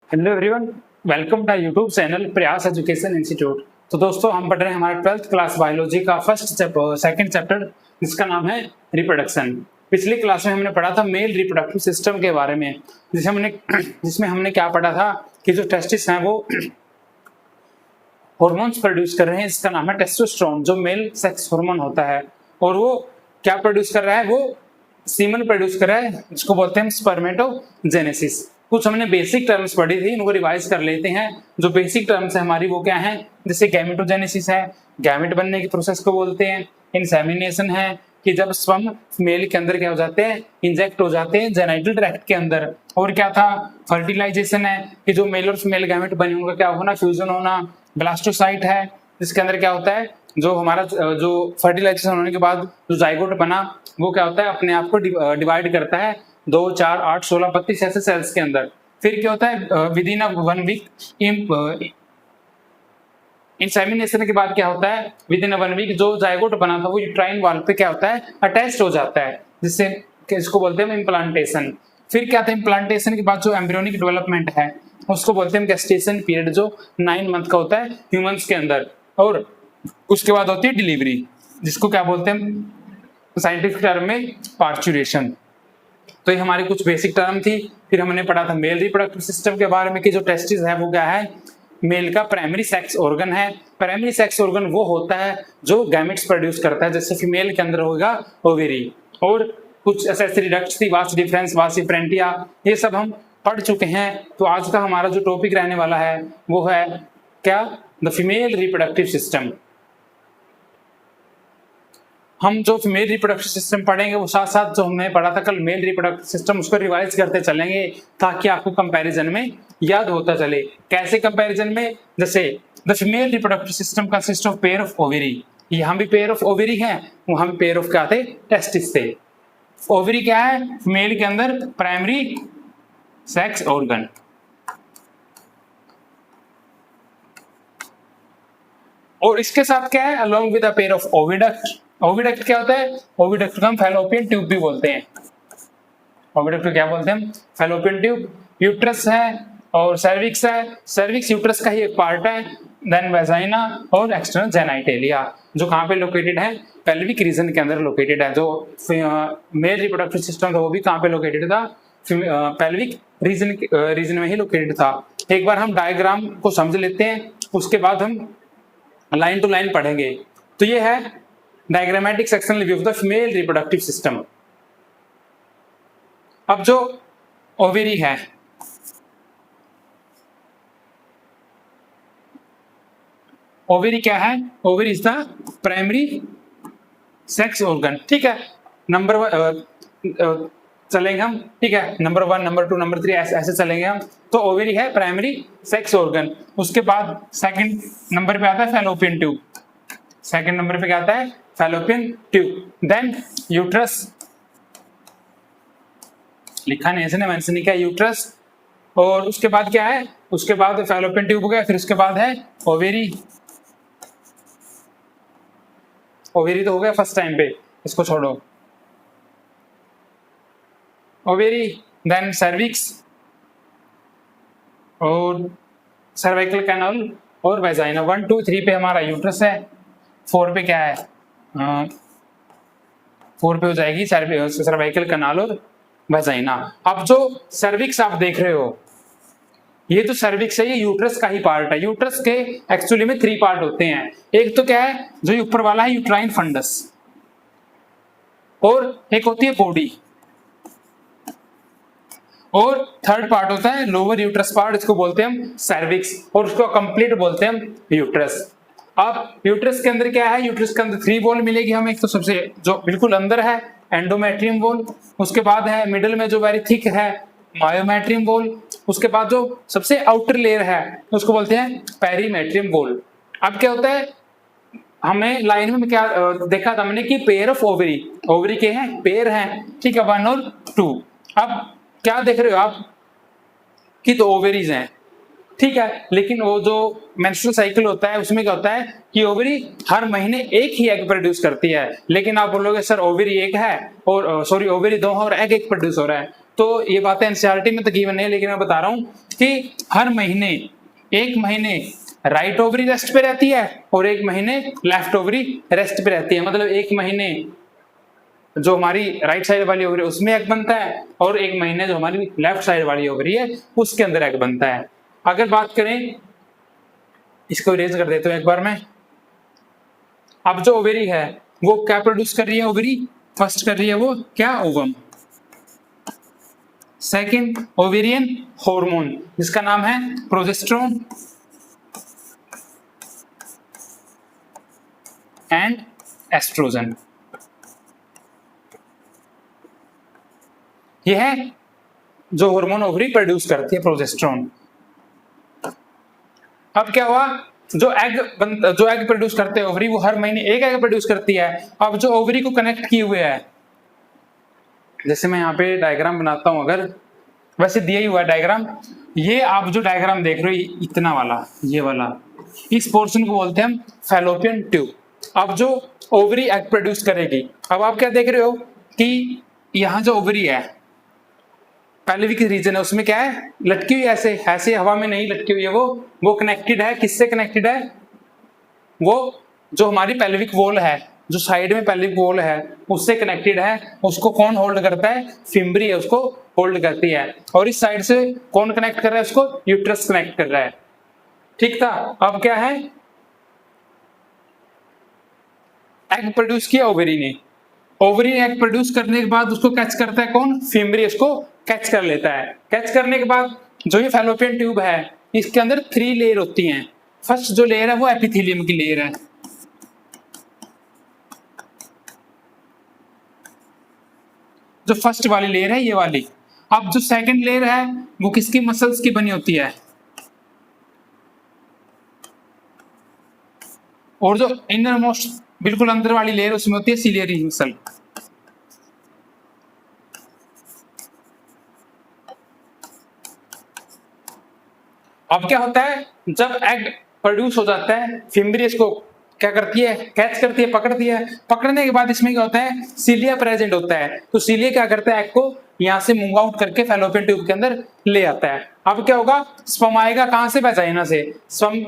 Hello everyone, welcome to YouTube channel Prayas education institute. तो दोस्तों, हम पढ़ रहे हैं हमारे 12th क्लास बायोलॉजी का सेकंड चैप्टर, जिसका नाम है रिप्रोडक्शन। पिछली क्लास में हमने पढ़ा था मेल रिप्रोडक्टिव सिस्टम के बारे में, जिसमें हमने क्या पढ़ा था कि जो टेस्टिस हैं वो हॉर्मोन्स प्रोड्यूस कर रहे हैं। इसका नाम है टेस्टोस्टेरोन, जो मेल सेक्स हार्मोन होता है। और वो क्या प्रोड्यूस कर रहा है? वो सीमन प्रोड्यूस कर रहा है, जिसको बोलते हैं स्पर्मेटोजेनेसिस। कुछ हमने बेसिक टर्म्स पढ़ी थी, इनको रिवाइज कर लेते हैं। जो बेसिक टर्म्स है हमारी वो क्या है? जैसे गैमेटोजेनेसिस है, गैमेट बनने की प्रोसेस को बोलते हैं। इंसेमिनेशन है कि जब स्पर्म मेल के अंदर क्या हो जाते हैं? इंजेक्ट हो जाते हैं जेनाइटल ट्रैक्ट के अंदर। और क्या था? फर्टिलाइजेशन है कि जो मेल और फीमेल गैमेट बने उनका क्या होना? फ्यूजन होना। ब्लास्टोसाइट है, जिसके अंदर क्या होता है? जो हमारा जो फर्टिलाइजेशन होने के बाद जो जाइगोट बना वो क्या होता है? अपने आप को डिवाइड करता है 2, 4, 8, 16, 32 ऐसे सेल्स के अंदर। फिर क्या होता है? विद इन 1 वीक इंसेमिनेशन के बाद क्या होता है? विद इन 1 वीक जो जाइगोट बना था वो यूट्राइन वॉल पे क्या होता है? अटैच्ड हो जाता है, जिससे इसको बोलते हैं इम्प्लांटेशन। फिर क्या था? इम्प्लांटेशन के बाद जो एम्ब्रियोनिक डेवलपमेंट है उसको बोलते हैं गेस्टेशन पीरियड, जो 9 मंथ का होता है ह्यूमंस के अंदर। और उसके बाद होती है डिलीवरी, जिसको क्या बोलते हैं साइंटिफिक टर्म में? पार्चुरेशन। तो ये हमारी कुछ बेसिक टर्म थी। फिर हमने पढ़ा था मेल रिप्रोडक्टिव सिस्टम के बारे में कि जो टेस्टिस है वो क्या है? मेल का प्राइमरी सेक्स ऑर्गन है। प्राइमरी सेक्स ऑर्गन वो होता है जो गैमेट्स प्रोड्यूस करता है, जैसे फीमेल के अंदर होगा ओवेरी। और कुछ एसेसरी डक्ट्स थी, वास डिफरेंस, वास डिफरेंटिया, ये सब हम पढ़ चुके हैं। तो आज का हमारा जो टॉपिक रहने वाला है वो है क्या? The female reproductive system. हम जो फीमेल रिप्रोडक्टिव सिस्टम पढ़ेंगे वो साथ साथ जो हमने पढ़ा था कल मेल रिप्रोडक्टिव सिस्टम, उसको रिवाइज करते चलेंगे ताकि आपको कंपैरिजन में याद होता चले। कैसे कंपैरिजन में? जैसे the female reproductive system consist of pair of ovary. यहाँ भी पेयर ऑफ ओवेरी है, वहां भी पेयर ऑफ क्या थे? टेस्टिस थे। ओवेरी क्या है? मेल के अंदर प्राइमरी सेक्स ऑर्गन। और इसके साथ क्या है? Along with a pair of oviduct. Oviduct क्या होता है? ओविडक्ट को हम फैलोपियन ट्यूब भी बोलते हैं। ओविडक्ट को क्या बोलते हैं? Fallopian tube. यूट्रस है और सर्विक्स है। सर्विक्स यूट्रस का ही एक पार्ट है। देन वेजाइना और एक्सटर्नल जेनाइटेलिया, जो कहाँ पे लोकेटेड है? पेल्विक रीजन के अंदर लोकेटेड है। जो मेल रिप्रोडक्टिव सिस्टम था वो भी कहाँ पे लोकेटेड था? पेल्विक रीजन में ही लोकेटेड था। एक बार हम डायग्राम को समझ लेते हैं, उसके बाद हम लाइन टू लाइन पढ़ेंगे। तो ये है diagrammatic sectional view of the female reproductive system. अब जो ओवेरी है, ओवेरी क्या है? Ovary is the primary sex organ. ठीक है, नंबर 1 चलेंगे हम। ठीक है, नंबर 1, नंबर 2, नंबर 3 ऐसे चलेंगे हम। तो ओवेरी है प्राइमरी सेक्स ऑर्गन। उसके बाद सेकंड नंबर पे आता है फैलोपियन ट्यूब। सेकंड नंबर पे क्या आता है? Fallopian tube. देन यूट्रस, लिखा नहीं, इसने मेंशन नहीं किया, यूट्रस। और उसके बाद क्या है? उसके बाद फैलोपियन ट्यूब हो गया। फिर उसके बाद है ओवेरी। ओवेरी तो हो गया फर्स्ट टाइम पे, इसको छोड़ो। ओवेरी, देन सर्विक्स और सर्वाइकल कैनाल और वेजाइना। 1, 2, 3 पे हमारा यूट्रस है। 4 पे क्या है? 4 पे हो जाएगी सर्वाइकल कैनाल और वेजाइना। अब जो सर्विक्स आप देख रहे हो, ये तो सर्विक्स है, ये यूट्रस का ही पार्ट है। यूट्रस के एक्चुअली में 3 पार्ट होते हैं। एक तो क्या है? जो ऊपर वाला है यूट्राइन फंडस, और एक होती है बॉडी, और थर्ड पार्ट होता है लोअर यूट्रस पार्ट, इसको बोलते हैं हम सर्विक्स, और उसको कंप्लीट बोलते हैं हम यूट्रस। अब यूट्रस के अंदर क्या है? यूट्रस के अंदर 3 वॉल मिलेगी हमें। एक तो सबसे जो बिल्कुल अंदर है एंडोमेट्रियम वॉल, उसके बाद है मिडिल में जो वेरी थिक है मायोमेट्रियम वॉल, उसके बाद जो सबसे आउटर लेयर है उसको बोलते हैं पेरीमेट्रियम वॉल। अब क्या होता है? हमें लाइन में क्या देखा था हमने कि पेयर ऑफ ओवरी, ओवरी के हैं पेयर हैं। ठीक है, 1 और 2। अब क्या देख रहे हो आप कि तो ओवरीज हैं। ठीक है, लेकिन वो जो मेंस्ट्रुअल साइकिल होता है उसमें क्या होता है कि ओवरी हर महीने एक ही एग प्रोड्यूस करती है। लेकिन आप बोलोगे सर ओवरी एक है और सॉरी ओवरी 2 और एग एक प्रोड्यूस हो रहा है। तो ये बातें एनसीईआरटी में तो गिवन है, लेकिन मैं बता रहा हूँ कि हर महीने 1 महीने राइट ओवरी रेस्ट पे रहती है और 1 महीने लेफ्ट ओवरी रेस्ट पे रहती है। मतलब 1 महीने जो हमारी राइट साइड वाली ओवरी उसमें एग बनता है और 1 महीने जो हमारी लेफ्ट साइड वाली ओवरी है उसके अंदर एग बनता है। अगर बात करें, इसको इरेज कर देते हो एक बार में। अब जो ओवरी है वो क्या प्रोड्यूस कर रही है? ओवरी फर्स्ट कर रही है वो क्या? ओवम। सेकंड ओवेरियन हार्मोन जिसका नाम है प्रोजेस्टेरोन एंड एस्ट्रोजन। यह है जो हार्मोन ओवरी प्रोड्यूस करती है, प्रोजेस्टेरोन। अब क्या हुआ, जो एग प्रोड्यूस करते हैं ओवरी, वो हर महीने एक एग प्रोड्यूस करती है। अब जो ओवरी को कनेक्ट किए हुए है, जैसे मैं यहाँ पे डायग्राम बनाता हूं, अगर वैसे दिया ही हुआ डायग्राम, ये आप जो डायग्राम देख रहे हो इतना वाला, ये वाला, इस पोर्शन को बोलते हैं हम फैलोपियन ट्यूब। अब जो ओवरी एग प्रोड्यूस करेगी, अब आप क्या देख रहे हो कि यहाँ जो ओवरी है, पैल्विक रीजन है, उसमें क्या है? लटकी हुई, ऐसे ऐसे हवा में नहीं लटकी हुई है, वो कनेक्टेड है। किससे कनेक्टेड है? वो जो हमारी पेल्विक वॉल है, जो साइड में पेल्विक वॉल है उससे कनेक्टेड है। उसको कौन होल्ड करता है? फिम्बरी है, उसको होल्ड करती है। और इस साइड से कौन कनेक्ट कर रहा है उसको? यूट्रस कनेक्ट कर रहा है। ठीक था। अब क्या है, एग प्रोड्यूस किया ओवरी ने, ओवरी एग प्रोड्यूस करने के बाद उसको कैच करता है कौन? फिम्बरी उसको कैच कर लेता है। कैच करने के बाद जो ये फैलोपियन ट्यूब है, इसके अंदर 3 लेयर होती हैं। फर्स्ट जो लेयर है वो एपिथेलियम की लेयर है, जो फर्स्ट वाली लेयर है ये वाली। अब जो सेकंड लेयर है वो किसकी? मसल्स की बनी होती है। और जो इनर मोस्ट बिल्कुल अंदर वाली लेयर उसमें होती है सिलियरी मसल। अब क्या होता है, जब एग प्रोड्यूस हो जाता है, फिम्बरी इसको क्या करती है? कैच करती है, पकड़ती है। पकड़ने के बाद इसमें क्या होता है? सीलिया प्रेजेंट होता है। तो सीलिया क्या करता है? एग को यहाँ से मूव आउट करके फैलोपियन ट्यूब के अंदर ले आता है। अब क्या होगा, स्पर्म आएगा कहां से? वेजाइना से। स्पर्म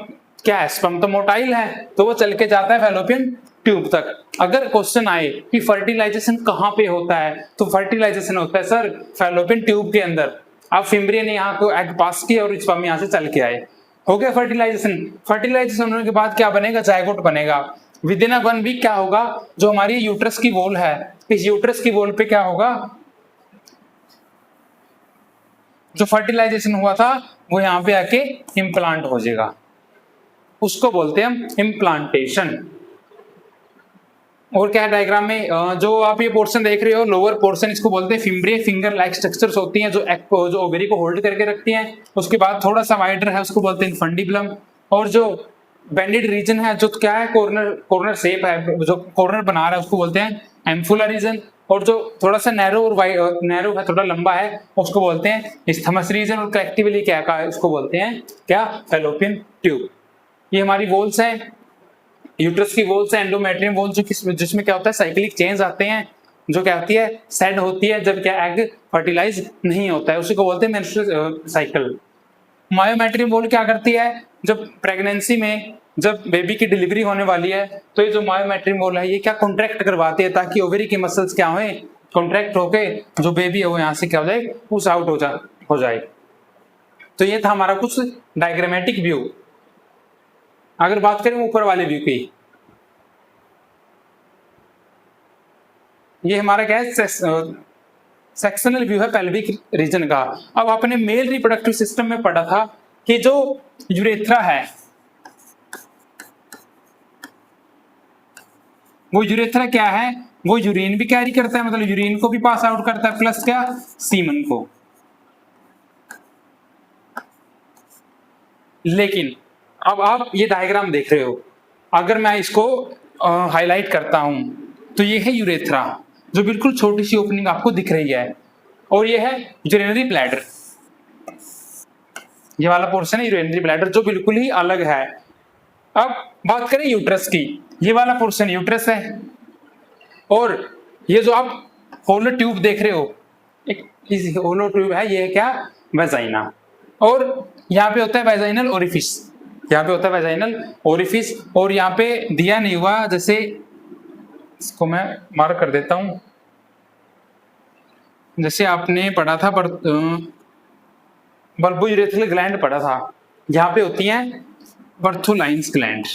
क्या है? स्पर्म तो मोटाइल है, तो वो चल के जाता है फैलोपियन ट्यूब तक। अगर क्वेश्चन आए कि फर्टिलाइजेशन कहाँ पे होता है, तो फर्टिलाइजेशन होता है सर फैलोपियन ट्यूब के अंदर। अब फिम्बरी ने यहाँ को एग पास किया और स्पर्म यहाँ से चल के आए, हो गया फर्टिलाइजेशन। फर्टिलाइजेशन होने के बाद क्या बनेगा? जायगोट बनेगा। विद इन 1 वीक क्या होगा, जो हमारी यूट्रस की वॉल है, इस यूट्रस की वॉल पे क्या होगा, जो फर्टिलाइजेशन हुआ था वो यहाँ पे आके इम्प्लांट हो जाएगा। उसको बोलते हैं हम इम्प्लांटेशन। और क्या डायग्राम में जो आप ये पोर्शन देख रहे हो, लोअर पोर्शन, इसको बोलते हैं फिम्ब्री। फिंगर लाइक स्ट्रक्चर्स होती हैं जो ओवरी को होल्ड करके रखती हैं। उसके बाद थोड़ा सा वाइडर है, उसको बोलते हैं फंडिबुलम। और जो बेंडेड रीजन है, जो क्या है, कॉर्नर शेप है, जो कॉर्नर बना रहा है, उसको बोलते हैं एम्फुला रीजन। और जो थोड़ा सा नैरो और नैरो है, थोड़ा लंबा है, उसको बोलते हैं इस्थमस रीजन। और कलेक्टिवली क्या का उसको बोलते हैं क्या? Fallopian tube. ये हमारी वॉल्स है, यूट्रस की वॉल्स है। एंडोमेट्रियम वॉल जिसमें क्या होता है, साइक्लिक चेंज आते हैं, जो क्या होती है, सेड होती है जब क्या एग फर्टिलाइज नहीं होता है, उसी को बोलते हैं मेंस्ट्रुअल साइकिल। मायोमेट्रियम वॉल क्या करती है, जब प्रेगनेंसी में जब बेबी की डिलीवरी होने वाली है, तो ये जो मायोमेट्रियम वॉल है ये क्या कॉन्ट्रैक्ट करवाती है, ताकि ओवरी की मसल्स क्या हो, कॉन्ट्रैक्ट होके जो बेबी है वो यहाँ से क्या हो जाए, पुश आउट हो जाए। तो ये था हमारा कुछ डायग्रामेटिक व्यू। अगर बात करें ऊपर वाले व्यू की, ये हमारा क्या है, सेक्शनल व्यू है पेल्विक रीजन का। अब आपने मेल रिप्रोडक्टिव सिस्टम में पढ़ा था कि जो यूरेथ्रा है, वो यूरेथ्रा क्या है, वो यूरिन भी कैरी करता है, मतलब यूरिन को भी पास आउट करता है, प्लस क्या, सीमन को। लेकिन अब आप ये डायग्राम देख रहे हो, अगर मैं इसको हाईलाइट करता हूं तो ये है यूरेथ्रा, जो बिल्कुल छोटी सी ओपनिंग आपको दिख रही है, और ये है यूरिनरी ब्लैडर। ये वाला पोर्शन है यूरिनरी ब्लैडर, जो बिल्कुल ही अलग है। अब बात करें यूट्रस की, ये वाला पोर्शन यूट्रस है, और ये जो आप होल ट्यूब देख रहे हो, एक इस होलो ट्यूब है, ये क्या, वेजाइना। और यहाँ पे होता है वेजाइनल ओरिफिस, यहाँ पे होता है वेजाइनल ओरिफिस। और यहाँ पे दिया नहीं हुआ, जैसे इसको मैं मार्क कर देता हूं, जैसे आपने पढ़ा था बल्बोयूरेथ्रल ग्लैंड पढ़ा था, यहाँ पे होती हैं बर्थोलाइन्स ग्लैंड।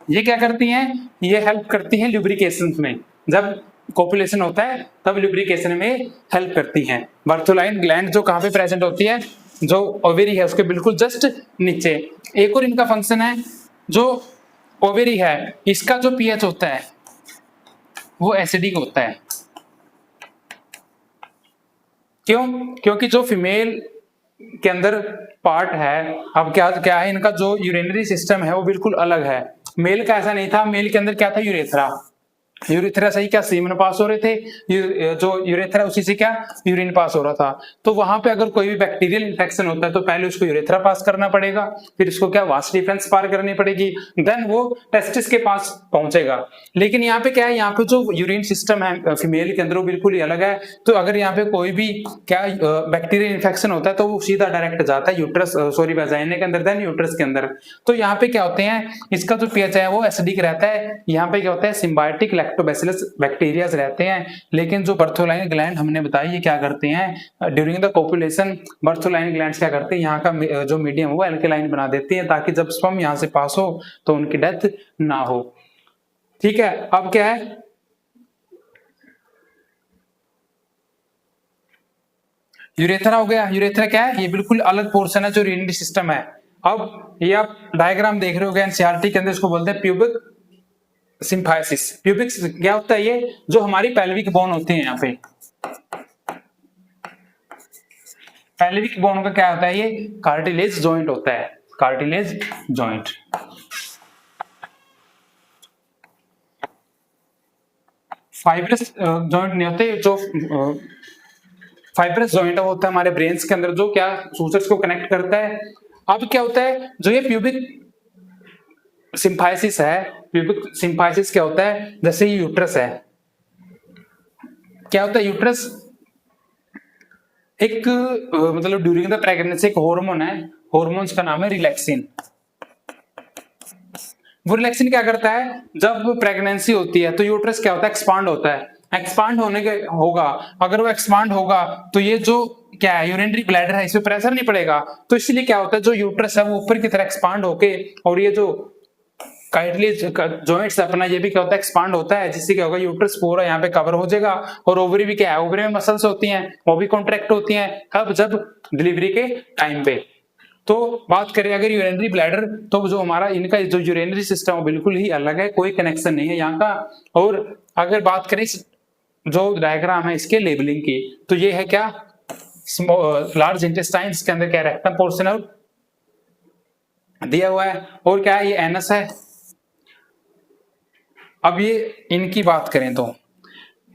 ये क्या करती हैं, ये हेल्प करती हैं ल्यूब्रिकेशन में, जब कोपुलेशन होता है तब ल्यूब्रिकेशन में हेल्प करती हैं। बर्थोलाइन ग्लैंड जो कहाँ पे प्रेजेंट होती है, जो ओवेरी है उसके बिल्कुल जस्ट नीचे। एक और इनका फंक्शन है, जो ओवेरी है इसका जो पीएच होता है वो एसिडिक होता है। क्यों? क्योंकि जो फीमेल के अंदर पार्ट है, अब क्या क्या है, इनका जो यूरिनरी सिस्टम है वो बिल्कुल अलग है। मेल का ऐसा नहीं था, मेल के अंदर क्या था, यूरेथ्रा, यूरेथ्रा से ही क्या सीमन पास हो रहे थे, जो यूरेथ्रा उसी से क्या यूरिन पास हो रहा था। तो वहां पे अगर कोई भी बैक्टीरियल इन्फेक्शन होता है तो पहले उसको यूरेथ्रा पास करना पड़ेगा, फिर उसको क्या वास डिफरेंस पार करनी पड़ेगी, देन वो टेस्टिस के पास पहुंचेगा। लेकिन यहाँ पे क्या है, यहाँ पे जो यूरिन सिस्टम है फीमेल के अंदर वो बिल्कुल ही अलग है। तो अगर यहाँ पे कोई भी क्या बैक्टीरियल इन्फेक्शन होता है तो वो सीधा डायरेक्ट जाता है यूट्रस, सॉरी वेजाइना के अंदर, देन यूट्रस के अंदर। तो यहाँ पे क्या होते हैं, इसका जो पीएच है वो एसिडिक रहता है। यहाँ पे क्या होता है, सिम्बायोटिक लैक्टोबैसिलस बैक्टीरिया रहते हैं। लेकिन जो बर्थोलाइन ग्लैंड हमने बताया, ये क्या करते हैं ड्यूरिंग द कोपुलेशन, बर्थोलाइन ग्लैंड्स क्या करते हैं, यहाँ का जो मीडियम वो एल्केलाइन बना देती है, ताकि जब स्पर्म यहाँ से पास हो तो उनकी डेथ ना हो। ठीक है, अब क्या है, यूरेथ्रा हो गया। यूरेथ्रा क्या है, ये बिल्कुल अलग पोर्शन है जो यूरिनरी सिस्टम है। अब ये आप डायग्राम देख रहे हो एनसीईआरटी के अंदर, इसको बोलते हैं प्यूबिक सिम्फाइसिस। प्यूबिक क्या होता है, ये जो हमारी पेल्विक बोन होती है, यहाँ पे पेल्विक बोन का क्या होता है, ये कार्टिलेज जॉइंट होता है, कार्टिलेज जॉइंट। फाइब्रस जॉइंट नहीं होते, जो फाइब्रस जॉइंट होता है हमारे ब्रेन्स के अंदर, जो क्या सूचर्स को कनेक्ट करता है। अब क्या होता है, जो ये प्यूबिक सिम्फाइसिस है, प्यूबिक सिम्फाइसिस क्या होता है, जैसे ये यूट्रस है, क्या होता है, यूट्रस एक मतलब ड्यूरिंग द प्रेगनेंसी एक हार्मोन है, हार्मोन्स का नाम है रिलैक्सिन। वो रिलैक्सिन क्या करता है, जब प्रेगनेंसी होती है तो यूट्रस क्या होता है, एक्सपांड होता है। एक्सपांड होने के होगा, अगर वो एक्सपांड होगा तो ये जो क्या है यूरिनरी ब्लैडर है, इस पे प्रेशर नहीं पड़ेगा, तो इसलिए क्या होता है, जो यूट्रस है वो ऊपर की तरह एक्सपांड होके, और ये जो कार्टिलेज जॉइंट्स अपना ये भी क्या होता है, एक्सपांड होता है, जिससे क्या होगा, यूट्रस पूरा यहाँ पे कवर हो जाएगा। और ओवरी भी क्या है, ओवरी में मसल्स होती हैं, वो भी कॉन्ट्रैक्ट होती हैं, अब जब डिलीवरी के टाइम पे। तो बात करें अगर यूरिनरी ब्लैडर, तो जो हमारा इनका जो यूरिनरी सिस्टम है बिल्कुल ही अलग है, कोई कनेक्शन नहीं है यहाँ का। और अगर बात करें जो डायग्राम है इसके लेबलिंग की, तो ये है क्या, लार्ज इंटेस्टाइन के अंदर क्या रेक्टम पोर्शन दिया हुआ है, और क्या है, ये एनस है। अब ये इनकी बात करें तो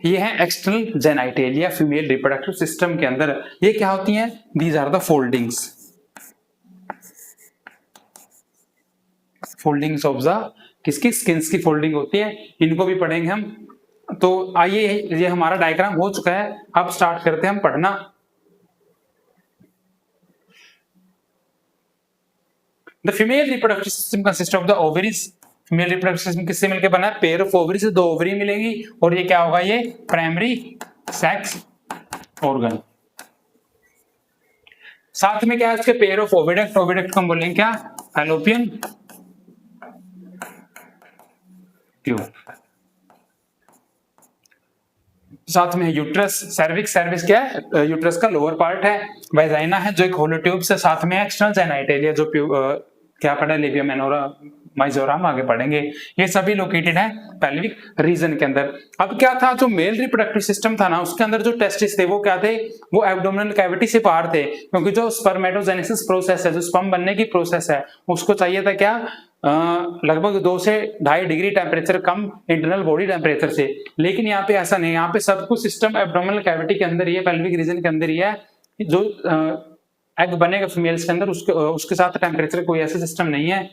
ये है external genitalia female reproductive system के अंदर। ये क्या होती हैं, these are the foldings, foldings of the किसकी, स्किन्स की फोल्डिंग होती है, इनको भी पढ़ेंगे हम। तो आइए, ये हमारा डायग्राम हो चुका है, अब स्टार्ट करते हैं हम पढ़ना। The female reproductive system consist of the ovaries. Female reproductive system किससे मिलकर बना है, पेयर ऑफ ओवरी से 2 ओवरी मिलेंगी, और ये क्या होगा, ये प्राइमरी सेक्स ऑर्गन। साथ में क्या है उसके पेयर ऑफ ओविडक्ट, ओविडक्ट को हम बोलेंगे क्या, फैलोपियन ट्यूब। साथ में यूट्रस, सर्विक्स, सर्विक्स क्या है, यूट्रस का लोअर पार्ट है। वेजाइना है जो एक होलो ट्यूब से, साथ में एक्सटर्नल जेनाइटेलिया जो क्या पढ़ा, लेबिया मेनोरा माइजोरा, हम आगे पढ़ेंगे। ये सभी लोकेटेड है पेल्विक रीजन के अंदर। अब क्या था, जो मेल रिप्रोडक्टिव सिस्टम था ना, उसके अंदर जो टेस्टिस थे वो क्या थे, वो एब्डोमिनल कैविटी से बाहर थे, क्योंकि जो स्पर्मेटोजेनेसिस प्रोसेस है, जो स्पर्म बनने की प्रोसेस है, उसको चाहिए था क्या, लगभग 2 से 2.5 डिग्री टेम्परेचर कम इंटरनल बॉडी टेम्परेचर से। लेकिन यहाँ पे ऐसा नहीं, यहाँ पे सब कुछ सिस्टम एब्डोमिनल कैविटी के अंदर ही है, पेल्विक रीजन के अंदर ही है। जो एग बनेगा फीमेल्स के अंदर, उसके साथ टेम्परेचर कोई ऐसा सिस्टम नहीं है।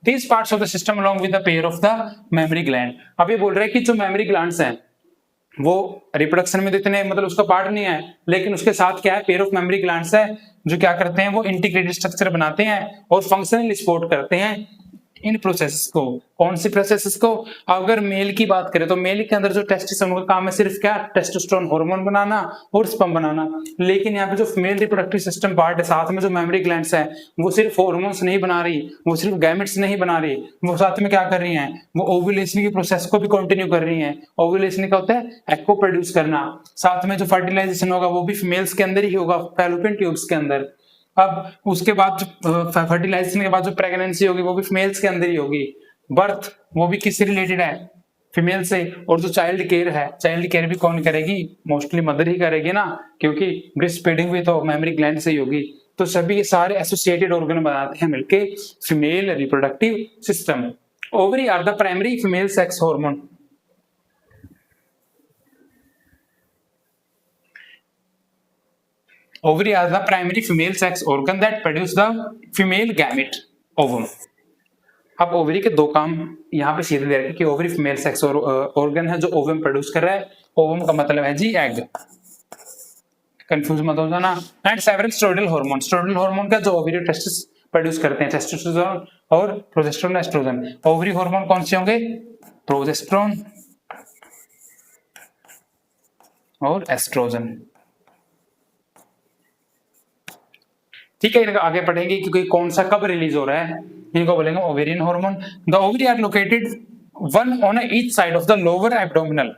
These parts of the system along with the pair of the mammary gland। अब ये बोल रहे हैं कि जो मेमोरी ग्लैंड्स हैं वो रिप्रोडक्शन में तो इतने मतलब उसका पार्ट नहीं है, लेकिन उसके साथ क्या है, पेयर ऑफ मेमोरी ग्लैंड्स है जो क्या करते हैं, वो इंटीग्रेटेड स्ट्रक्चर बनाते हैं और फंक्शनली सपोर्ट करते हैं इन प्रोसेसेस को। कौन सी प्रोसेसेस को? अगर मेल की बात करें तो मेल के अंदर जो टेस्टिस का काम है सिर्फ क्या, टेस्टोस्टेरोन हार्मोन बनाना और स्पर्म बनाना। लेकिन यहाँ पे जो फीमेल रिप्रोडक्टिव सिस्टम पार्ट है, साथ में जो मेमोरी ग्लैंड्स है, वो सिर्फ हार्मोन्स नहीं बना रही, वो सिर्फ गैमेट्स नहीं बना रही, वो साथ में क्या कर रही हैं, वो ओव्यूलेशन की प्रोसेस को भी कंटिन्यू कर रही हैं। ओव्यूलेशन का होता है एग को प्रोड्यूस करना, साथ में जो फर्टिलाइजेशन होगा वो भी फीमेल्स के अंदर ही होगा, फैलोपियन ट्यूब्स के अंदर। अब उसके बाद फर्टिलाइजेशन के बाद जो प्रेगनेंसी होगी वो भी फीमेल्स के अंदर ही होगी। बर्थ वो भी किससे रिलेटेड है, फीमेल से। और जो चाइल्ड केयर है, चाइल्ड केयर भी कौन करेगी, मोस्टली मदर ही करेगी ना, क्योंकि ब्रेस्ट फीडिंग भी तो मेमोरी ग्लैंड से ही होगी। तो सभी ये सारे एसोसिएटेड ऑर्गन बनाते हैं मिलके female reproductive system. Ovary are the primary female sex hormone. Ovary are the primary female sex organ that produce the female gamete, ovum। अब ओवरी के दो काम यहाँ पे सीधे दे रखे कि ओवरी फीमेल सेक्स ऑर्गन है जो ओवम प्रोड्यूस कर रहा है। ओवम का मतलब है जी एग, कंफ्यूज मत हो जाना। And several steroidal hormone, steroidal hormone का जो ओवरी टेस्टिस प्रोड्यूस करते हैं, टेस्टोस्टेरोन और प्रोजेस्टेरोन, एस्ट्रोजन। ओवरी हार्मोन कौन से होंगे, प्रोजेस्टेरोन और एस्ट्रोजन। ठीक है, इनका आगे पढ़ेंगे क्योंकि कौन सा कब रिलीज हो रहा है, इनको बोलेंगे ovarian hormone. The ovary are located one on each side of the lower abdominal,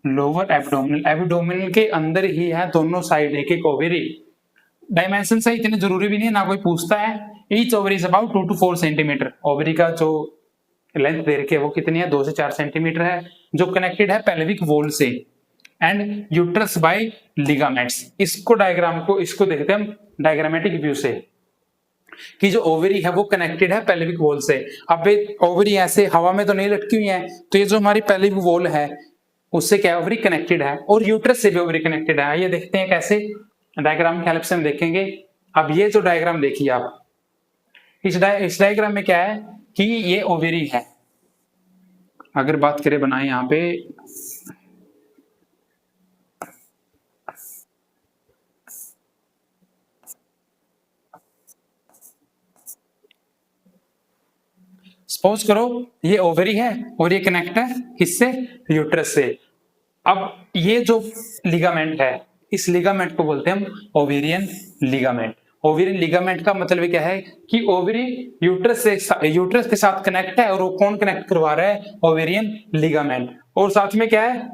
lower abdominal, abdominal के अंदर ही है दोनों साइड एक एक ओवरी। डायमेंशन से इतने जरूरी भी नहीं है, ना कोई पूछता है। Each ovary is about 2 to 4 centimetre. Ovary का जो लेंथ दे रखी है वो कितनी है, 2 से 4 सेंटीमीटर है, जो कनेक्टेड है पेल्विक वॉल से एंड यूट्रस बाय लिगामेंट्स। इसको डायग्राम को इसको देखते हैं हम डायग्रामेटिक व्यू से कि जो ओवरी है वो कनेक्टेड है पेल्विक वॉल से। अब ओवरी ऐसे हवा में तो नहीं लटकी हुई है, तो ये जो हमारी पेल्विक वॉल है उससे क्या ओवरी कनेक्टेड है और यूट्रस से भी ओवरी कनेक्टेड है। ये देखते हैं कैसे, डायग्राम के हेल्प से हम देखेंगे। अब ये जो डायग्राम देखिए आप, इस डायग्राम में क्या है कि ये ओवरी है। अगर बात करें बनाए यहाँ पे, सपोज करो ये ओवरी है और ये कनेक्ट है किससे, यूट्रस से। अब ये जो लिगामेंट है, इस लिगामेंट को बोलते हैं हम ओवेरियन लिगामेंट। ओवेरियन लिगामेंट का मतलब क्या है कि ओवरी यूट्रस के साथ कनेक्ट है और वो कौन कनेक्ट करवा रहा है, ओवेरियन लिगामेंट। और साथ में क्या है,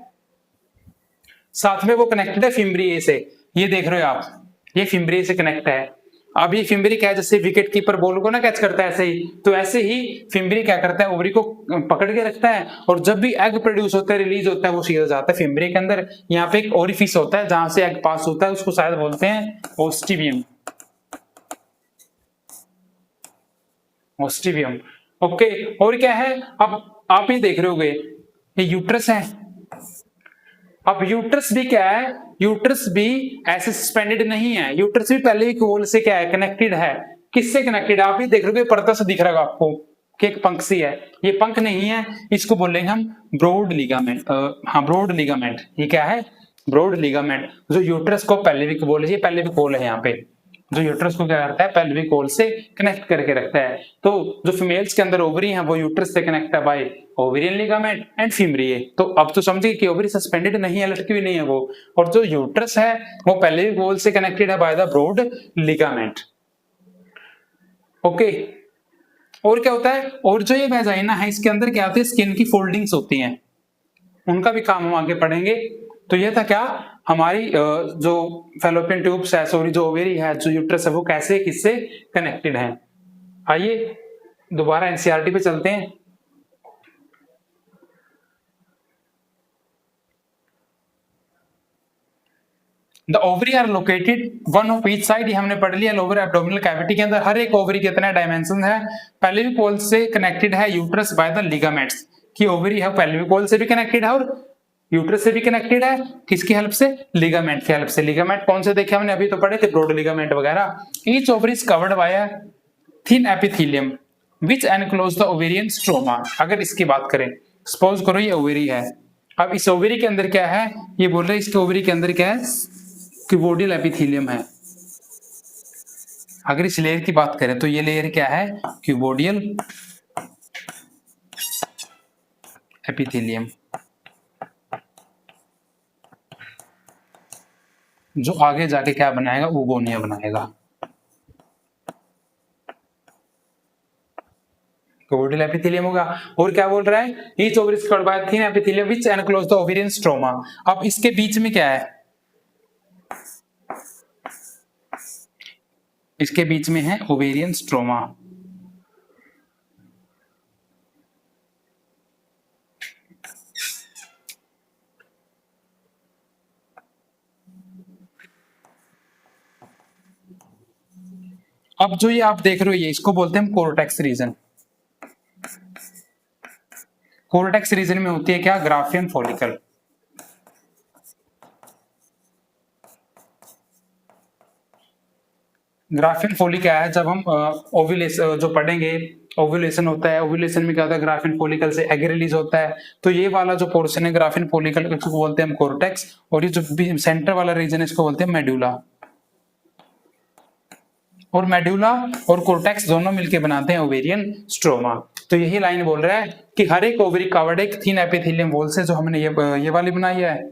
साथ में वो कनेक्टेड है फिम्ब्रिए से। ये देख रहे हो आप, ये फिम्ब्रिए से कनेक्ट है। अब ये फिम्बरी क्या है, जैसे विकेट कीपर बॉल को ना कैच करता है ऐसे ही, तो ऐसे ही फिम्बरी क्या करता है, ओवरी को पकड़ के रखता है और जब भी एग प्रोड्यूस होता है, रिलीज होता है, वो सीधा जाता है फिम्बरी के अंदर। यहाँ पे एक ओरिफिस होता है जहां से एग पास होता है, उसको शायद बोलते हैं ओस्टिवियम, ओस्टिवियम। ओके, और क्या है, अब आप ये देख रहे होगे ये यूट्रस है। अब यूट्रस भी क्या है, यूट्रस भी ऐसे सस्पेंडेड नहीं है, यूट्रस भी पहले ही वॉल से क्या है, कनेक्टेड है। किससे कनेक्टेड है, आप ही देख रहे हो पर्दा से दिख रहा है आपको कि एक पंख सी है, ये पंख नहीं है, इसको बोलेंगे हम ब्रॉड लिगामेंट। हाँ, ब्रॉड लिगामेंट। ये क्या है, ब्रॉड लिगामेंट, जो यूट्रस को पेल्विक वॉल, ये पेल्विक वॉल है यहाँ पे, जो यूट्रस को क्या करता है, पेल्विक वॉल से कनेक्ट करके रखता है। तो जो फीमेल्स के अंदर ओवरी है वो यूट्रस से कनेक्ट है bye ovarian ligament and fimbriae. तो अब तो समझिए कि ओवरी सस्पेंडेड नहीं है, लटकी हुई नहीं है वो, और जो यूट्रस है वो पेल्विक वॉल से कनेक्टेड है by the broad ligament. Okay, और क्या होता है, और जो ये वेजाइना है इसके अंदर क्या होती है, स्किन की फोल्डिंग्स होती हैं, उनका भी काम हम आगे पढ़ेंगे। तो ये था क्या, हमारी जो फैलोपियन ट्यूब्स है, सॉरी जो ओवेरी है, जो यूट्रस है, वो कैसे किससे कनेक्टेड है। आइए दोबारा एनसीईआरटी पे चलते हैं। The ovary are located one of each side, ये हमने पढ़ लिया। लोअर एब्डोमिनल कैविटी के अंदर हर एक ओवरी के कितने डायमेंशन है, पेल्विक वॉल से कनेक्टेड है यूट्रस बाय द लिगामेंट्स, कि ओवरी है पेल्विक वॉल से भी कनेक्टेड है और यूट्रस से भी कनेक्टेड है, किसकी हेल्प से? लिगामेंट की हेल्प से। लिगामेंट कौन से देखे हमने, अभी तो पढ़े थे ब्रॉड लिगामेंट वगैरह। Each ovary is covered by a thin epithelium which enclose the ovarian stroma. अगर इसकी बात करें, सपोज करो ये ओवेरी है, अब इस ओवेरी के अंदर क्या है, ये बोल रहे हैं इसके ओवेरी के अंदर क्या है, क्यूबोडियल एपिथेलियम है। अगर इस लेयर की बात करें तो ये लेयर क्या है, क्यूबोडियल एपिथेलियम, जो आगे जाके क्या बनाएगा, ओगोनिया बनाएगा। क्यूबोडियल एपिथेलियम होगा। और क्या बोल रहा है, each ovary is covered by thin epithelium which enclose the ovarian stroma. अब इसके बीच में क्या है, इसके बीच में है ओवेरियन स्ट्रोमा। अब जो ये आप देख रहे हो, ये इसको बोलते हैं कोर्टेक्स रीजन। कोर्टेक्स रीजन में होती है क्या, ग्राफियन फॉलिकल। ग्राफियन फोली क्या है, जब हम ओव्यूलेशन जो पढ़ेंगे, ओव्यूलेशन होता है, ओव्यूलेशन में क्या होता है, ग्राफिन फोलिकल से एग रिलीज होता है। तो ये वाला जो पोर्शन है ग्राफिन फोलिकल, इसको बोलते हैं हम कोर्टेक्स, और ये जो सेंटर वाला रीजन है इसको बोलते हैं मेडुला। और मेडुला और कोर्टेक्स दोनों मिलके बनाते हैं ओवेरियन स्ट्रोमा। तो यही लाइन बोल रहा है कि हर एक ओवरी कवर्ड एक थिन एपिथेलियम वॉल से, जो हमने ये वाली बनाई है,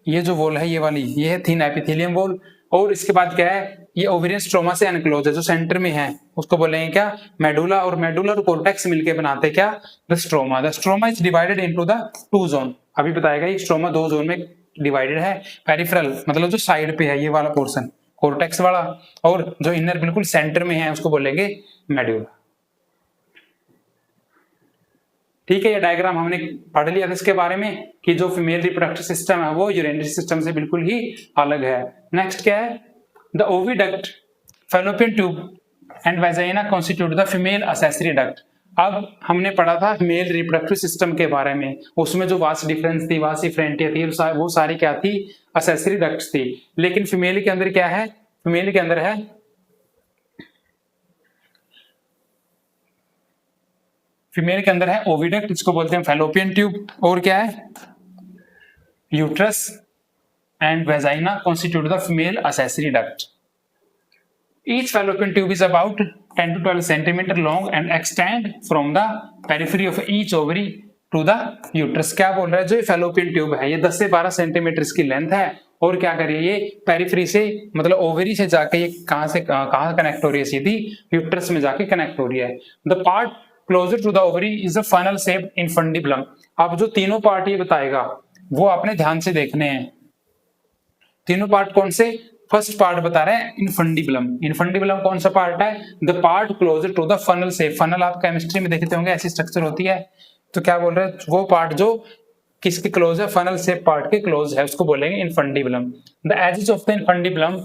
ये जो वॉल है ये वाली, ये है थिन एपिथेलियम वॉल। और इसके बाद क्या है, ये ओवेरियन स्ट्रोमा से एनक्लोज है, जो सेंटर में है उसको बोलेंगे क्या, मेडुला। और मेडुला और कोर्टेक्स मिलके बनाते हैं क्या, the stroma. The stroma is divided into the two zone. अभी बताएगा ये स्ट्रोमा दो जोन में डिवाइडेड है। पेरिफेरल मतलब जो साइड पे है ये वाला पोर्शन कोर्टेक्स वाला, और जो इनर बिल्कुल सेंटर में है उसको बोलेंगे मेडुला। ठीक है, ये डायग्राम हमने पढ़ लिया था इसके बारे में कि जो फीमेल रिप्रोडक्टिव सिस्टम है वो यूरिनरी सिस्टम से बिल्कुल ही अलग है। नेक्स्ट क्या है, the oviduct, fallopian tube and vagina constitute the female accessory duct. अब हमने पढ़ा था मेल रिप्रोडक्टिव सिस्टम के बारे में, उसमें जो वास डिफरेंस थी, वास डिफरेंटिया थी, वो सारी क्या थी, एक्सेसरी डक्ट्स थी। लेकिन फीमेल के अंदर क्या है, फीमेल के अंदर है फीमेल के अंदर है ओविडक्ट, इसको बोलते हैं फैलोपियन ट्यूब, और क्या है uterus and vagina constitute the female accessory duct. Each fallopian tube is about 10 to 12 centimeter long and extend from the periphery of each ovary to the uterus। क्या बोल रहा है, जो ये fallopian tube है ये 10 से 12 सेंटीमीटर इसकी लेंथ है, और क्या कर रही है, ये पेरिफेरी से मतलब ओवरी से जाके ये कहाँ कनेक्ट हो रही है, सीधी यूट्रस में जाके कनेक्ट हो रही है। The part closer to the ovary is a funnel shaped infundibulum. अब जो तीनों पार्ट ये बताएगा वो आपने ध्यान से देखने हैं। तीनों पार्ट कौन से, फर्स्ट पार्ट बता रहे हैं इनफंडिबुलम। इनफंडिबुलम कौन सा पार्ट है, the part closer to the funnel shape. Funnel आप केमिस्ट्री में देखते होंगे, ऐसी स्ट्रक्चर होती है। तो क्या बोल रहे हैं, वो पार्ट जो किसके क्लोज है, फनल शेप पार्ट के क्लोज है, उसको बोलेंगे infundibulum. The edges of the infundibulum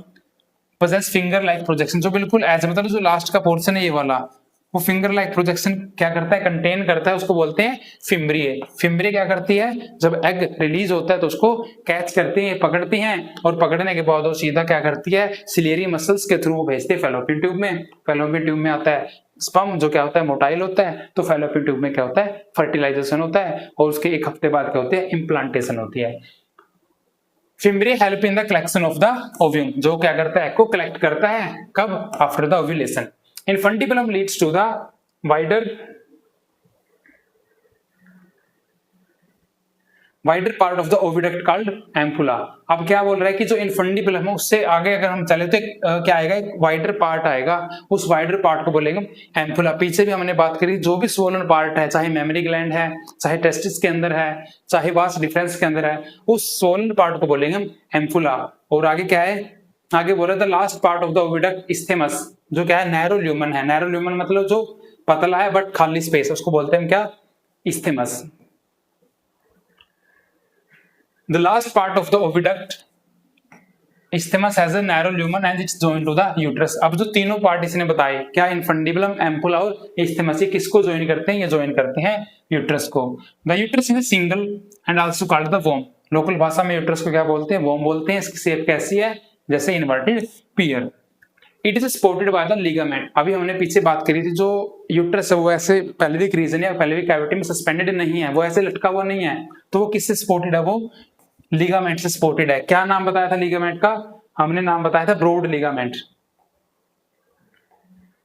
possess finger like projection. जो बिल्कुल एज मतलब जो लास्ट का पोर्शन है ये वाला, वो फिंगर लाइक प्रोजेक्शन क्या करता है, कंटेन करता है, उसको बोलते हैं फिम्ब्रिए। फिम्ब्रिए क्या करती है, जब एग रिलीज होता है तो उसको कैच करती है, पकड़ती हैं, और पकड़ने के बाद वो सीधा क्या करती है, सिलियरी मसल्स के थ्रू भेजते हैं फैलोपियन ट्यूब में। फैलोपियन ट्यूब में आता है स्पर्म, जो क्या होता है मोटाइल होता है, तो फैलोपियन ट्यूब में क्या होता है, फर्टिलाइजेशन होता है, और उसके एक हफ्ते बाद क्या होती है, इम्प्लांटेशन होती है। Fimbriae help in the collection of the ovum, जो क्या करता है, एग को कलेक्ट करता है, कब, after the ovulation. Infundibulum leads to the wider part of the oviduct called ampulla। अब क्या बोल रहा है कि जो इनफंडिबुलम है उससे आगे अगर हम चले तो क्या आएगा, एक वाइडर पार्ट आएगा, उस वाइडर पार्ट को बोलेंगे एम्पुला। पीछे भी हमने बात करी, जो भी स्वोलन पार्ट है, चाहे मेमोरी ग्लैंड है, चाहे टेस्टिस के अंदर है, चाहे वास डिफरेंस के अंदर है, उस स्वोलन पार्ट को बोलेंगे हम एम्पुला। और आगे क्या है, आगे बोला था last part of the oviduct isthmus, जो क्या है, नैरो ल्यूमन है। नैरो ल्यूमन मतलब जो पतला है बट खाली स्पेस, उसको बोलते हैं क्या, isthmus. The last part of the oviduct isthmus has a narrow lumen and it's joined to the uterus. अब जो तीनों पार्ट इसने बताए, क्या इनफंडिबुलम, एम्पुला और इस्थिमस, ये किसको ज्वाइन करते हैं? ये ज्वाइन करते हैं यूट्रस को। The uterus is single and also called the वोम। Local भाषा में यूट्रस को क्या बोलते हैं? वोम बोलते हैं। इसकी शेप कैसी है? जैसे inverted peer. It is supported by the ligament. अभी हमने पीछे बात करी थी, जो यूट्रस है वो ऐसे पेल्विक रीजन या पेल्विक कैविटी में सस्पेंडेड नहीं है, वो ऐसे लटका हुआ नहीं है, तो वो किससे सपोर्टेड है? वो लिगामेंट से सपोर्टेड है। क्या नाम बताया था लिगामेंट का? हमने नाम बताया था ब्रॉड लिगामेंट।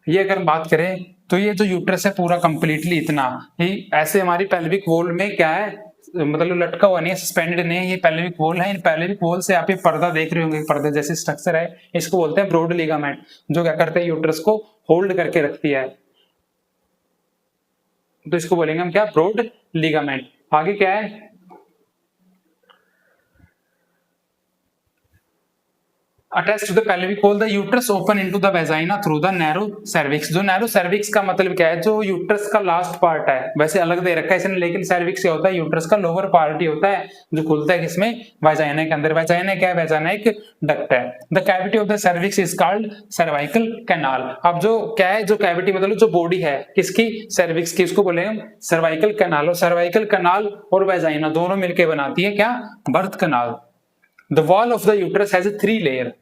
ये अगर हम बात करें तो ये जो यूट्रस है पूरा कंप्लीटली इतना ही ऐसे हमारी पेल्विक वॉल में क्या है, मतलब लटका हुआ नहीं है, सस्पेंडेड नहीं है, ये पेल्विक वॉल है। इन पेल्विक वॉल से आप ये पर्दा देख रहे होंगे, पर्दे जैसे स्ट्रक्चर है, इसको बोलते हैं ब्रॉड लिगामेंट, जो क्या करते हैं? यूट्रस को होल्ड करके रखती है। तो इसको बोलेंगे हम क्या? Broad ligament. आगे क्या है? Attached to the pelvic wall, the uterus open into the vagina through the narrow cervix। जो narrow cervix का मतलब क्या है? जो यूट्रस का लास्ट पार्ट है, वैसे अलग दे रखा है इसने, लेकिन cervix से होता है यूट्रस का लोअर पार्ट ही होता है, जो खुलता है किसमें? वाजाइना के अंदर। वाजाइना क्या है? वाजाइना एक डक्ट है। The cavity of the cervix is called cervical canal. अब जो क्या है, जो कैविटी मतलब जो बॉडी है किसकी? cervix की, उसको बोलेंगे सर्वाइकल कैनाल। और सर्वाइकल कैनाल और वाजाइना दोनों मिलकर बनाती है क्या? Birth canal. The wall of the uterus has 3 layer.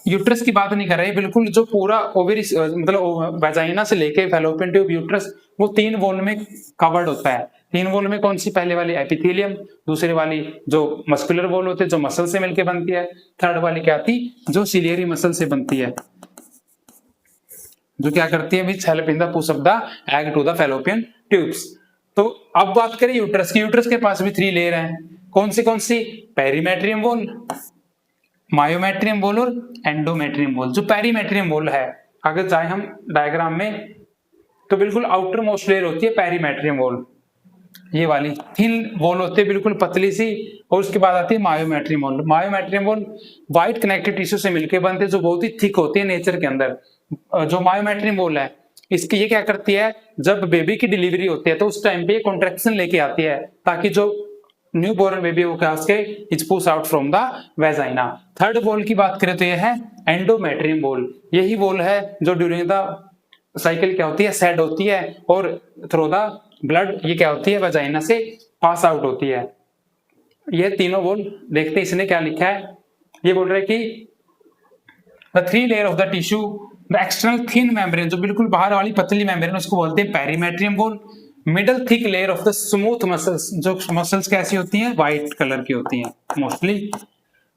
Uterus की बात नहीं कर रहे, बिल्कुल जो पूरा ओवरी मतलब वाजाइना से लेके फैलोपियन ट्यूब यूट्रस, वो 3 वॉल में कवर्ड होता है। 3 वॉल में कौन सी? पहले वाली एपिथेलियम, दूसरी वाली जो मस्कुलर वॉल होते हैं जो मसल से मिलके बनती है, थर्ड वाली क्या आती? जो सिलियरी मसल से बनती है, जो क्या करती है? Which help in the push of the egg to the fallopian tubes. तो अब बात करें यूट्रस की। यूट्रस के पास भी 3 लेयर हैं। कौन सी? पेरीमेट्रियम वॉल, मायोमेट्रियम वॉल और एंडोमेट्रियम वॉल। जो पेरीमेट्रियम वॉल है, अगर जाए हम डायग्राम में, तो बिल्कुल आउटर मोस्ट लेयर होती है पेरीमेट्रियम वॉल, ये वाली थिन वॉल होती है बिल्कुल पतली सी, और उसके बाद आती है myometrium wall. Myometrium wall white connective tissue से मिलकर बनते हैं, जो बहुत ही थिक होती है नेचर के अंदर। जो मायोमेट्रियम वॉल है इसकी, ये क्या करती है? जब बेबी की डिलीवरी होती है तो उस टाइम पे कॉन्ट्रैक्शन लेके आती है, ताकि जो न्यू बोर्न बेबी वो क्या उसके it's push out from the vagina. Third wall की बात करें तो ये है एंडोमेट्रियम वॉल। यही वॉल है जो ड्यूरिंग द साइकिल क्या होती है? सेड होती है, और थ्रू द ब्लड ये क्या होती है? वेजाइना से पास आउट होती है। ये तीनों वॉल देखते हैं इसने क्या लिखा है। ये बोल रहे हैं कि the 3 layer of the tissue, the external thin membrane, जो बिल्कुल बाहर वाली पतली मेम्ब्रेन उसको बोलते हैं perimetrium wall. Middle thick layer of the smooth muscles, जो मसल्स कैसी होती हैं? व्हाइट कलर की होती हैं मोस्टली,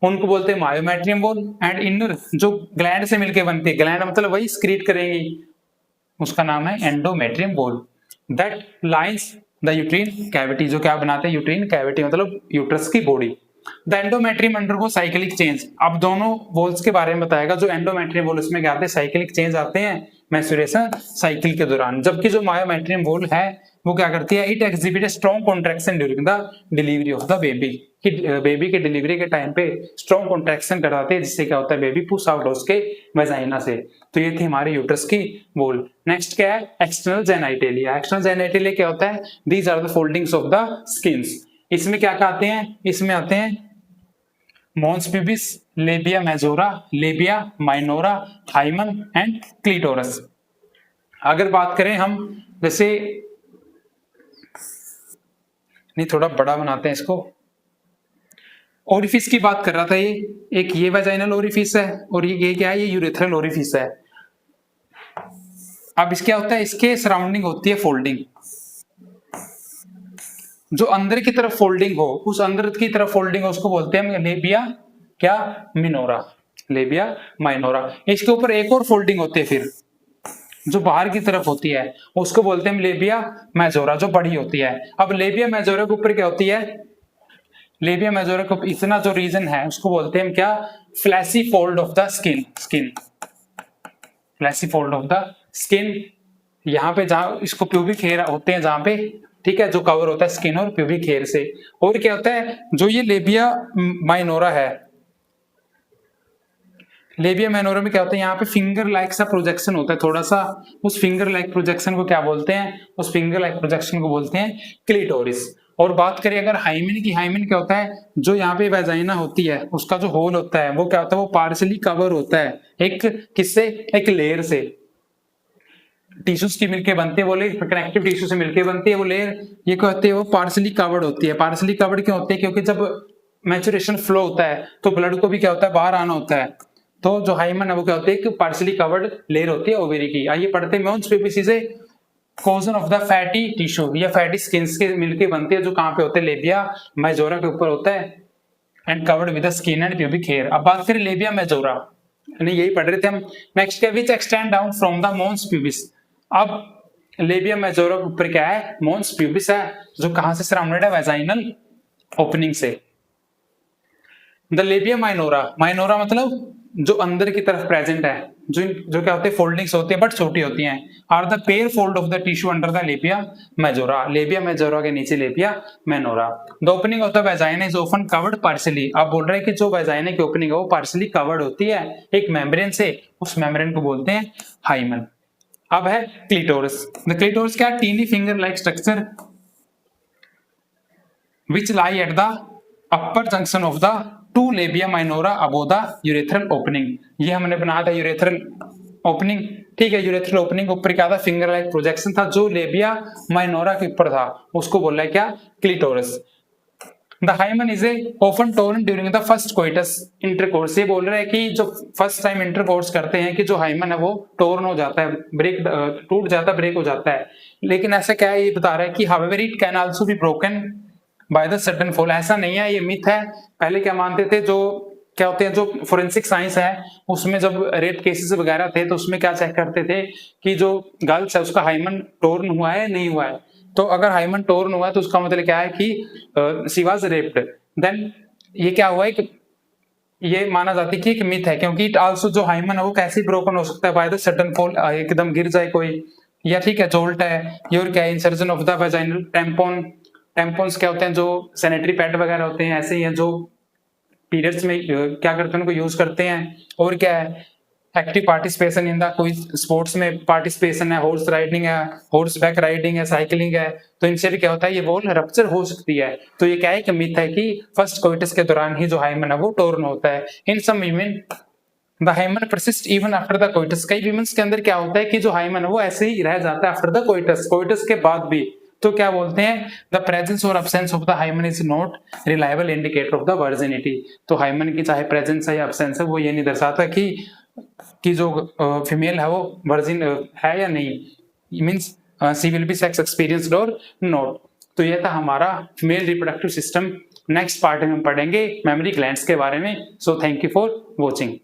उनको बोलते हैं मायोमेट्रियम वॉल। एंड इनर जो ग्लैंड से मिलके बनती है, ग्लैंड मतलब वही स्क्रीट करेंगी, उसका नाम है endometrium wall. That lines the uterine cavity, जो क्या बनाते हैं? यूट्रीन कैविटी मतलब यूट्रस की body. The endometrium undergo cyclic change. अब दोनों वॉल्स के बारे में बताएगा। जो एंडोमेट्रियम वॉल, उसमें क्या आते हैं? साइक्लिक चेंज आते हैं मेंस्ट्रुएशन साइकिल के दौरान। जबकि जो मायोमेट्रियम वॉल है वो क्या करती है? It exhibit strong contraction during the delivery of the baby. Baby के डिलीवरी के टाइम पे स्ट्रॉन्ग कॉन्ट्रैक्शन कराते हैं, जिससे क्या होता है? बेबी पुश आउट उसके वेजाइना से। तो ये थी हमारे यूट्रस की वॉल। नेक्स्ट क्या है? External genitalia. एक्सटर्नल जेनाइटेलिया क्या होता है? These are the foldings of the skins. इसमें क्या क्या आते हैं? इसमें आते हैं mons pubis, labia majora, labia minora, hymen and clitoris. अगर बात करें हम, जैसे नहीं थोड़ा बड़ा बनाते हैं इसको, ओरिफिस की बात कर रहा था। ये एक ये वेजाइनल ओरिफिस है, और ये क्या है? ये यूरेथ्रल ओरिफिस है। अब इसके क्या होता है? इसके सराउंडिंग होती है फोल्डिंग। जो अंदर की तरफ फोल्डिंग हो, उस अंदर की तरफ फोल्डिंग हो, उसको बोलते हैं लेबिया क्या? Minora, labia minora. इसके ऊपर एक और फोल्डिंग होती है फिर, जो बाहर की तरफ होती है, उसको बोलते हैं लेबिया मेजोरा, जो बड़ी होती है। अब लेबिया मेजोरा के ऊपर क्या होती है? लेबिया मेजोरा को इतना जो रीजन है उसको बोलते हैं क्या? Fleshy fold of the skin. Fleshy fold of the skin, यहाँ पे जहां इसको प्यूबिक हेयर होते हैं जहां पे, ठीक है, जो कवर होता है स्किन और प्यूबिक हेयर से। और क्या होता है? जो ये लेबिया माइनोरा है, लेबिया माइनोरा में क्या होता है? यहाँ पे फिंगर लाइक सा प्रोजेक्शन होता है थोड़ा सा। उस फिंगर लाइक प्रोजेक्शन को क्या बोलते हैं? उस फिंगर लाइक प्रोजेक्शन को बोलते हैं क्लिटोरिस। और बात करें अगर हाइमेन की, हाइमेन क्या होता है, जो यहाँ पे वेजाइना होती है उसका जो होल होता है वो क्या होता है, वो पार्शली कवर होता है एक किससे, एक लेयर से, टिश्यूज की मिलके बनती है वो लेयर, कनेक्टिव टिश्यू से मिलके बनती है वो लेयर, ये क्या होती है, वो पार्शली कवर्ड होती है। पार्शली कवर्ड क्यों होती है, क्योंकि जब मैचुरेशन फ्लो होता है तो ब्लड को भी क्या होता है, बाहर आना होता है, तो जो हाइमन है वो क्या होती है, एक पार्शली कवर्ड लेयर होती है ओवेरी की। आइए पढ़ते हैं, mons pubis is a cushion of the fatty tissue, या फैटी स्किन्स के मिलके बनती है, जो कहाँ पे होते हैं, लेबिया मेजोरा के ऊपर होता है, and covered with skin and pubic hair. अब बात करें लेबिया मेजोरा, यही पढ़ रहे थे हम। नेक्स्ट है which extend down from the mons pubis. अब लेबिया मेजोरा के ऊपर क्या है, मोन्स प्यूबिस है, जो कहां से सराउंडेड है, वेजाइनल ओपनिंग से। द लेबिया माइनोरा, माइनोरा मतलब जो अंदर की तरफ प्रेजेंट है, जो क्या होते हैं, फोल्डिंग्स होती है बट छोटी होती हैं, are the pair fold of the tissue under the labia majora, labia majora के नीचे labia minora. The opening of the vagina is often covered partially. आप बोल रहे हैं कि जो वेजाइना की ओपनिंग है वो पार्शली कवर्ड होती है एक मेम्ब्रेन से, उस मेम्ब्रेन को बोलते हैं हाइमन। अब है क्लिटोरस। द क्लिटोरस क्या, tiny finger like structure which lie at the upper junction of the two labia minora above the urethral opening। ये हमने बनाया था यूरेथ्रल ओपनिंग, ठीक है, यूरेथ्रल ओपनिंग ऊपर क्या था, फिंगर लाइक प्रोजेक्शन था जो लेबिया माइनोरा के ऊपर था, उसको बोल रहा है क्या, clitoris. The hymen is a often torn during the first coitus intercourse. ये बोल रहा है कि जो फर्स्ट टाइम इंटरकोर्स करते हैं कि जो हाइमन है वो टोर्न हो जाता है, ब्रेक टूट जाता है, ब्रेक हो जाता है। लेकिन ऐसा क्या है, ये बता रहा है कि however it can also be broken by the sudden fall. ऐसा नहीं है, ये मिथ है। पहले क्या मानते थे, जो क्या होते हैं, जो फोरेंसिक साइंस है उसमें जब रेप केसेस वगैरह थे तो उसमें क्या चेक करते थे कि जो गर्ल्स है उसका हाइमन टोर्न हुआ है नहीं हुआ है। तो अगर हाइमन टोर्न हुआ है तो उसका मतलब क्या है कि शी वाज रेप्ड। देन ये क्या हुआ है कि ये माना जाता है कि एक मिथ है, क्योंकि इट आल्सो जो हाइमन है वो कैसे ब्रोकन हो सकता है, बाय द सडन फॉल, एकदम गिर जाए कोई, या ठीक है जोल्ट है, और क्या, insertion of the vaginal tampon. Tampons क्या होते हैं, जो सैनिटरी पैड वगैरह होते हैं, ऐसे ही हैं जो पीरियड्स में क्या करते हैं, उनको यूज करते हैं। और क्या है, एक्टिव पार्टिसिपेशन इन द कोई स्पोर्ट्स में पार्टिसिपेशन है, हॉर्स राइडिंग है, हॉर्स बैक राइडिंग है, साइकिलिंग है, तो इनसे भी क्या होता है, ये वॉल रप्चर हो सकती है। तो ये क्या है कि मिथ है कि फर्स्ट कोइटस के दौरान ही जो हाइमन है वो टोर्न होता है। In some women the hymen persist even after the coitus. कई वीमेंस के अंदर क्या होता है कि जो हाइमन है वो ऐसे ही रह जाता है आफ्टर द कोइटस, कोइटस के बाद भी। तो क्या बोलते हैं, द प्रेजेंस और absence of the hymen is not reliable indicator of the virginity. तो हाइमन की चाहे प्रेजेंस है या अब्सेंस है, वो ये नहीं दर्शाता कि जो फीमेल है वो वर्जिन है या नहीं, means she will be sex experienced और नॉट। तो ये था हमारा female reproductive system. Next part में हम पढ़ेंगे मेमरी ग्लैंड्स के बारे में। So thank you for watching.